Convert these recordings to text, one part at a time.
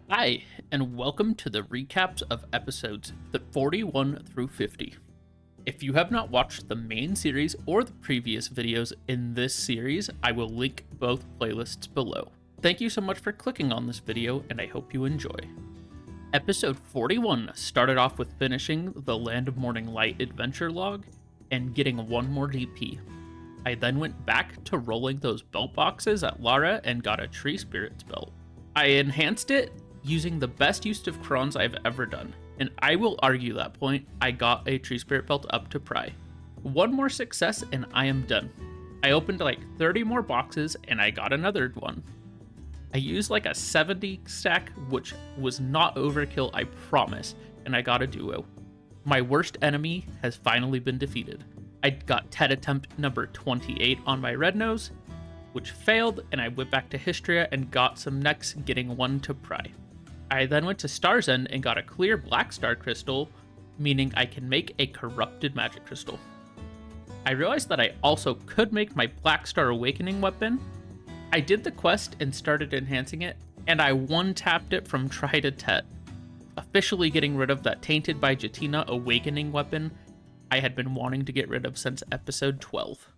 Hi, and welcome to the recaps of episodes 41 through 50. If you have not watched the main series or the previous videos in this series, I will link both playlists below. Thank you so much for clicking on this video, and I hope you enjoy. Episode 41 started off with finishing the Land of Morning Light adventure log and getting one more DP. I then went back to rolling those belt boxes at Lara and got a Tree Spirits belt. I enhanced it using the best use of crons I've ever done, and I will argue that point. I got a Tree Spirit belt up to Pry. One more success and I am done. I opened like 30 more boxes and I got another one. I used like a 70 stack, which was not overkill, I promise, and I got a duo. My worst enemy has finally been defeated. I got TED attempt number 28 on my red nose, which failed, and I went back to Histria and got some necks, getting one to Pry. I then went to Star's End and got a clear black star crystal, meaning I can make a corrupted magic crystal. I realized that I also could make my black star awakening weapon. I did the quest and started enhancing it, and I one-tapped it from Try to Tet, officially getting rid of that Tainted by Jatina awakening weapon I had been wanting to get rid of since episode 12.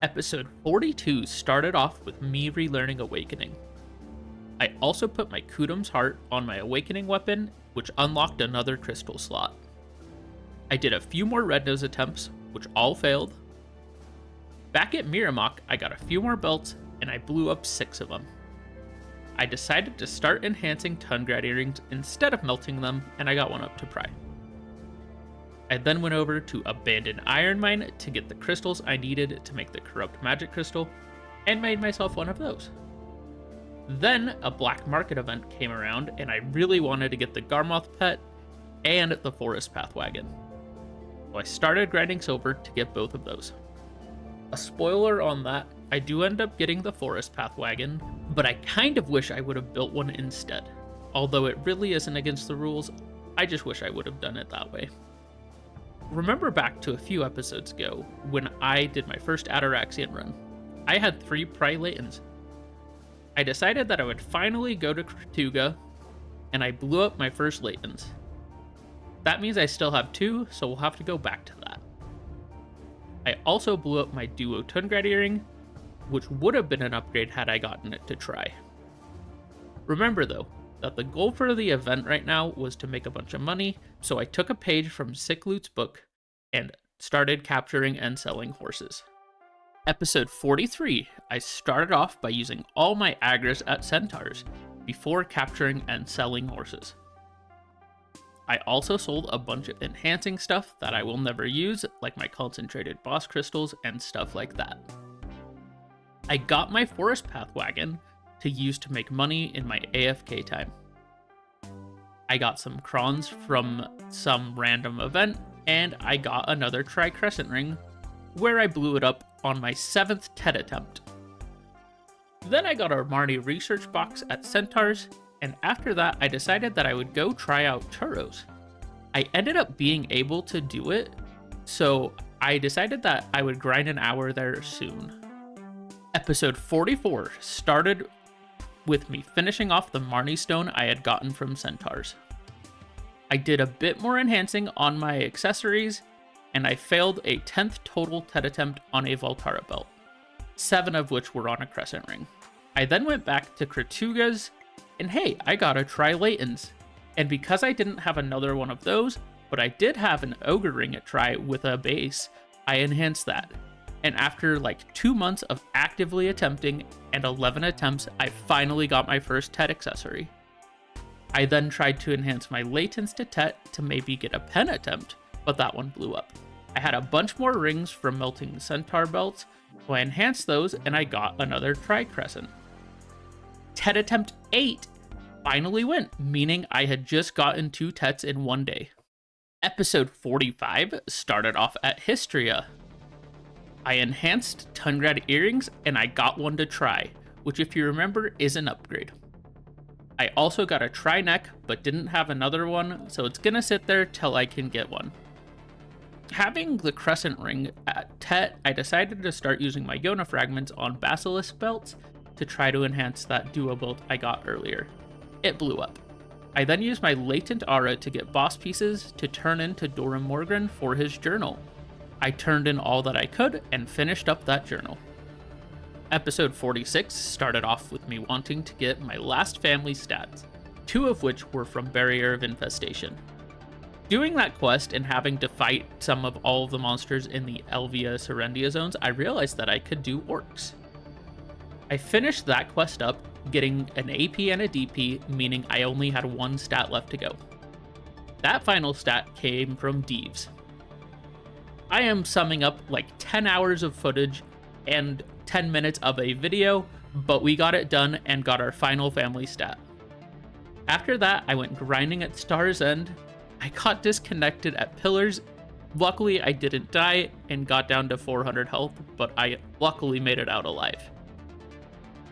Episode 42 started off with me relearning awakening. I also put my Kudum's Heart on my awakening weapon, which unlocked another crystal slot. I did a few more red nose attempts, which all failed. Back at Miramok, I got a few more belts, and I blew up 6 of them. I decided to start enhancing Tungrad earrings instead of melting them, and I got one up to Pry. I then went over to Abandoned Ironman to get the crystals I needed to make the Corrupt Magic Crystal, and made myself one of those. Then a black market event came around, and I really wanted to get the Garmoth pet and the Forest Path wagon. So I started grinding silver to get both of those. A spoiler on that, I do end up getting the Forest Path wagon, but I kind of wish I would have built one instead. Although it really isn't against the rules, I just wish I would have done it that way. Remember back to a few episodes ago when I did my first Ataraxian run. I had 3 Pry Latents. I decided that I would finally go to Kratuga, and I blew up my first Latents. That means I still have 2, so we'll have to go back to that. I also blew up my Duo Tungrad earring, which would have been an upgrade had I gotten it to Try. Remember though, that the goal for the event right now was to make a bunch of money, so I took a page from Sick Loot's book and started capturing and selling horses. Episode 43, I started off by using all my agris at centaurs before capturing and selling horses. I also sold a bunch of enhancing stuff that I will never use, like my concentrated boss crystals and stuff like that. I got my Forest Path wagon to use to make money in my AFK time. I got some crons from some random event, and I got another Tri-Crescent ring, where I blew it up on my 7th TED attempt. Then I got a Marnie research box at Centaurs, and after that I decided that I would go try out churros. I ended up being able to do it, so I decided that I would grind an hour there soon. Episode 44 started with me finishing off the Marnie stone I had gotten from Centaurs. I did a bit more enhancing on my accessories, and I failed a 10th total TED attempt on a Voltara belt, 7 of which were on a Crescent ring. I then went back to Kratuga's, and hey, I got a Tri-Latents. And because I didn't have another one of those, but I did have an Ogre ring at Tri with a base, I enhanced that. And after like 2 months of actively attempting and 11 attempts, I finally got my first TED accessory. I then tried to enhance my Latents to TED to maybe get a pen attempt, but that one blew up. I had a bunch more rings from melting the Centaur belts, so I enhanced those and I got another Tri-Crescent. TED attempt 8 finally went, meaning I had just gotten 2 TEDs in one day. Episode 45 started off at Histria. I enhanced Tungrad earrings and I got one to Try, which if you remember is an upgrade. I also got a Tri neck but didn't have another one, so it's gonna sit there till I can get one. Having the Crescent ring at Tet, I decided to start using my Yona fragments on Basilisk belts to try to enhance that duo belt I got earlier. It blew up. I then used my latent aura to get boss pieces to turn into Doran Morgan for his journal. I turned in all that I could and finished up that journal. Episode 46 started off with me wanting to get my last family stats, 2 of which were from Barrier of Infestation. Doing that quest and having to fight some of all of the monsters in the Elvia Serendia zones, I realized that I could do orcs. I finished that quest up, getting an AP and a DP, meaning I only had 1 stat left to go. That final stat came from Deeves. I am summing up like 10 hours of footage and 10 minutes of a video, but we got it done and got our final family stat. After that, I went grinding at Star's End. I got disconnected at Pillars. Luckily, I didn't die and got down to 400 health, but I luckily made it out alive.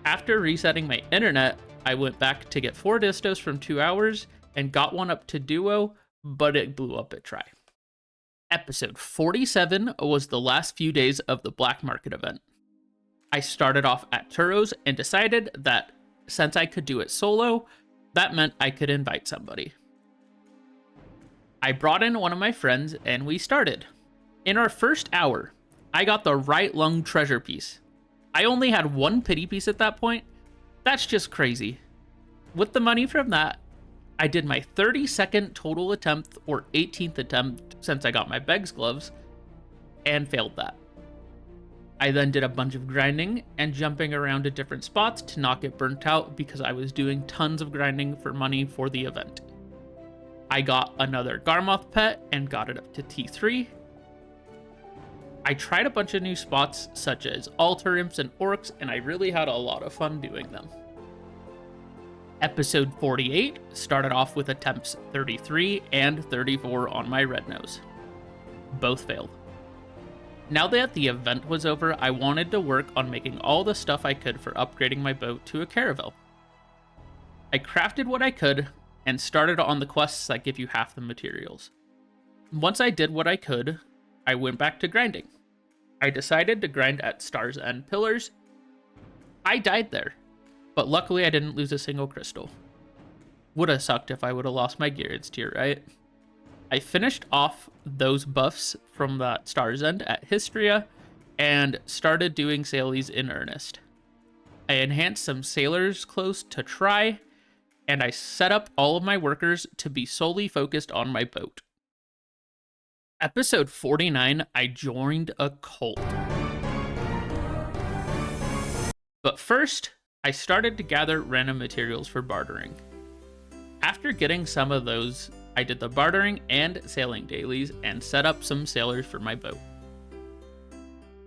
After resetting my internet, I went back to get 4 distos from 2 hours and got one up to duo, but it blew up at try. Episode 47 was the last few days of the Black Market event. I started off at Turos and decided that since I could do it solo, that meant I could invite somebody. I brought in one of my friends and we started. In our first hour, I got the right lung treasure piece. I only had 1 pity piece at that point. That's just crazy. With the money from that, I did my 32nd total attempt, or 18th attempt since I got my Beg's gloves, and failed that. I then did a bunch of grinding and jumping around to different spots to not get burnt out because I was doing tons of grinding for money for the event. I got another Garmoth pet and got it up to T3. I tried a bunch of new spots such as altar imps and orcs, and I really had a lot of fun doing them. Episode 48 started off with attempts 33 and 34 on my red nose. Both failed. Now that the event was over, I wanted to work on making all the stuff I could for upgrading my boat to a caravel. I crafted what I could and started on the quests that give you half the materials. Once I did what I could, I went back to grinding. I decided to grind at Star's End Pillars. I died there, but luckily I didn't lose a single crystal. Woulda sucked if I would have lost my Gyarados tier, right? I finished off those buffs from that Star's End at Histria and started doing Sailies in earnest. I enhanced some sailors clothes to try, and I set up all of my workers to be solely focused on my boat. Episode 49, I joined a cult. But first, I started to gather random materials for bartering. After getting some of those, I did the bartering and sailing dailies and set up some sailors for my boat.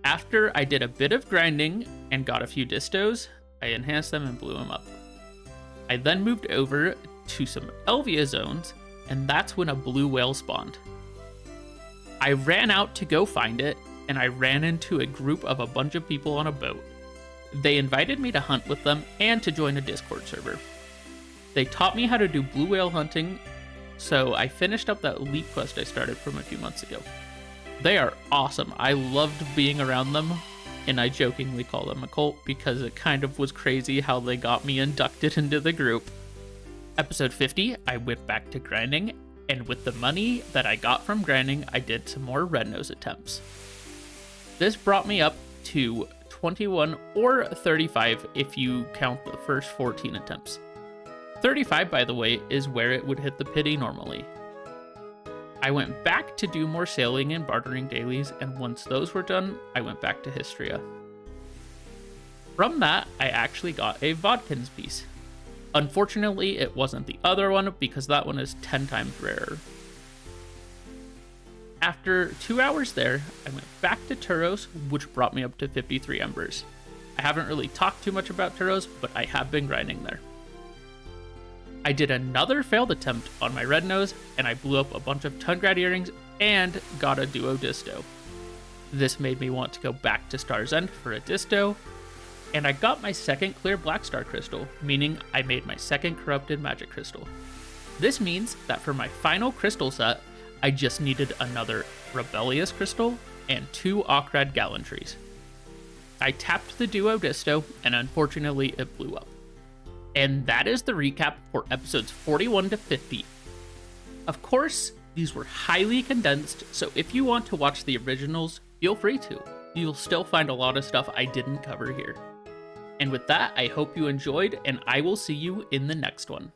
After I did a bit of grinding and got a few distos, I enhanced them and blew them up. I then moved over to some Elvia zones, and that's when a blue whale spawned. I ran out to go find it, and I ran into a group of a bunch of people on a boat. They invited me to hunt with them and to join a Discord server. They taught me how to do blue whale hunting, so I finished up that elite quest I started from a few months ago. They are awesome. I loved being around them, and I jokingly call them a cult because it kind of was crazy how they got me inducted into the group. Episode 50, I went back to grinding, and with the money that I got from grinding, I did some more red nose attempts. This brought me up to 21 or 35 if you count the first 14 attempts. 35, by the way, is where it would hit the pity normally. I went back to do more sailing and bartering dailies, and once those were done, I went back to Histria. From that, I actually got a Vodkin's piece. Unfortunately, it wasn't the other one because that one is 10 times rarer. After 2 hours there, I went back to Turos, which brought me up to 53 embers. I haven't really talked too much about Turos, but I have been grinding there. I did another failed attempt on my red nose, and I blew up a bunch of Tungrad earrings and got a duo disto. This made me want to go back to Star's End for a disto, and I got my second clear Black Star crystal, meaning I made my second corrupted magic crystal. This means that for my final crystal set, I just needed another rebellious crystal and 2 Ockrad gallantries. I tapped the duo disto, and unfortunately it blew up. And that is the recap for episodes 41 to 50. Of course, these were highly condensed, so if you want to watch the originals, feel free to. You'll still find a lot of stuff I didn't cover here. And with that, I hope you enjoyed, and I will see you in the next one.